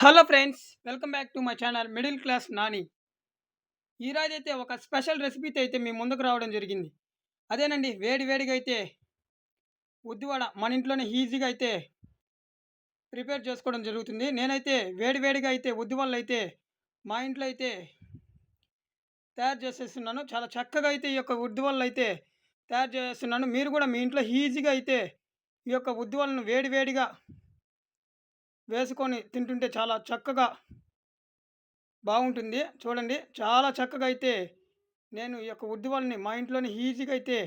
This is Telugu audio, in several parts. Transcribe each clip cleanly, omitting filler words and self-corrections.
Hello friends, welcome back to my channel middle class Nani. ఈరోజైతే ఒక స్పెషల్ రెసిపీతో అయితే మీ ముందుకు రావడం జరిగింది. అదేనండి, వేడి వేడిగా అయితే ఉద్దివడ మన ఇంట్లోనే ఈజీగా అయితే ప్రిపేర్ చేసుకోవడం జరుగుతుంది. నేనైతే వేడి వేడిగా అయితే ఉద్దివడలు అయితే మా ఇంట్లో అయితే తయారు చేసేస్తున్నాను. చాలా చక్కగా అయితే ఈ యొక్క ఉద్దివడలు అయితే తయారు చేస్తున్నాను. మీరు కూడా మీ ఇంట్లో ఈజీగా అయితే ఈ యొక్క ఉద్దివడలను వేడి వేడిగా వేసుకొని తింటుంటే చాలా చక్కగా బాగుంటుంది. చూడండి, చాలా చక్కగా అయితే నేను ఈ యొక్క ఉద్దివడని మా ఇంట్లోనే ఈజీగా అయితే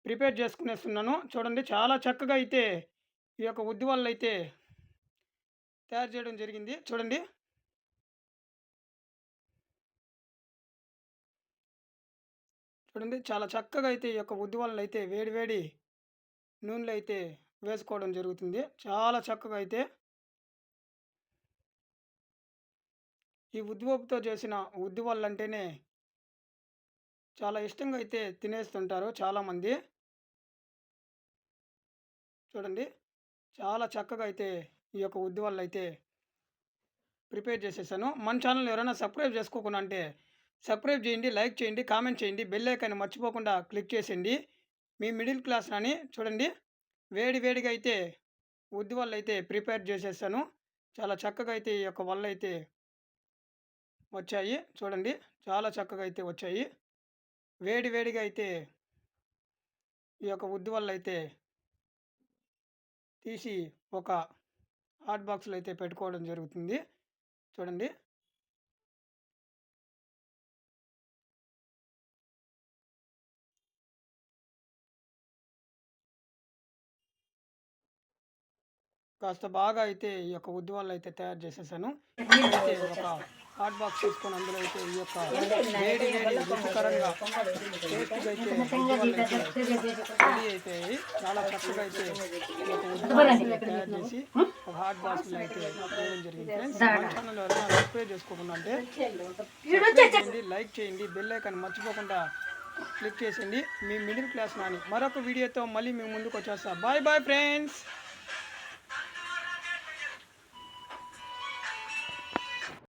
ప్రిపేర్ చేసుకునేస్తున్నాను. చూడండి, చాలా చక్కగా అయితే ఈ యొక్క ఉద్దివడలైతే తయారు చేయడం జరిగింది. చూడండి, చూడండి చాలా చక్కగా అయితే ఈ యొక్క ఉద్దివడలైతే వేడి వేడి నూనెలో అయితే వేసుకోవడం జరుగుతుంది. చాలా చక్కగా అయితే ఈ ఉద్దిపప్పుతో చేసిన ఉద్దివడలంటేనే చాలా ఇష్టంగా అయితే తినేస్తుంటారు చాలామంది. చూడండి, చాలా చక్కగా అయితే ఈ యొక్క ఉద్దివడలైతే ప్రిపేర్ చేసేసాను. మన ఛానల్ ఎవరైనా సబ్స్క్రైబ్ చేసుకోకుండా అంటే సబ్స్క్రైబ్ చేయండి, లైక్ చేయండి, కామెంట్ చేయండి, బెల్ ఐకాన్ మర్చిపోకుండా క్లిక్ చేసేయండి. మీ మిడిల్ క్లాస్ అని చూడండి, వేడి వేడిగా అయితే ఉద్దివడలు అయితే ప్రిపేర్ చేసేసాను. చాలా చక్కగా అయితే ఈ యొక్క వడలు అయితే వచ్చాయి. చూడండి, చాలా చక్కగా అయితే వచ్చాయి. వేడి వేడిగా అయితే ఈ యొక్క ఉద్దివడలు అయితే తీసి ఒక హాట్ బాక్స్లో అయితే పెట్టుకోవడం జరుగుతుంది. చూడండి, కాస్త బాగా అయితే ఈ యొక్క ఉద్దివడలు అయితే తయారు చేసేసాను. ఇప్పుడైతే ఒక హాట్ బాక్స్ తీసుకొని అందులో అయితే ఈ యొక్క వేడి వేడి రుచికరంగా టేస్ట్గా అయితే ఉద్దివడలు అయితే రెడీ అయిపోయాయి. చాలా చక్కగా అయితే ఈ యొక్క ఉద్దివడలు తయారు చేసి ఒక హాట్ బాక్స్లో అయితే వేయడం జరిగింది. ఫ్రెండ్స్, మన ఛానల్ ఎవరైనా సబ్స్క్రైబ్ చేసుకోకుండా అంటే సబ్స్క్రైబ్ చేయండి, లైక్ చేయండి, బెల్ ఐకాన్ మర్చిపోకుండా క్లిక్ చేసేయండి. మీ మిడిల్ క్లాస్ నాని మరొక వీడియోతో మళ్ళీ మీ ముందుకు వచ్చేస్తా. Bye bye friends.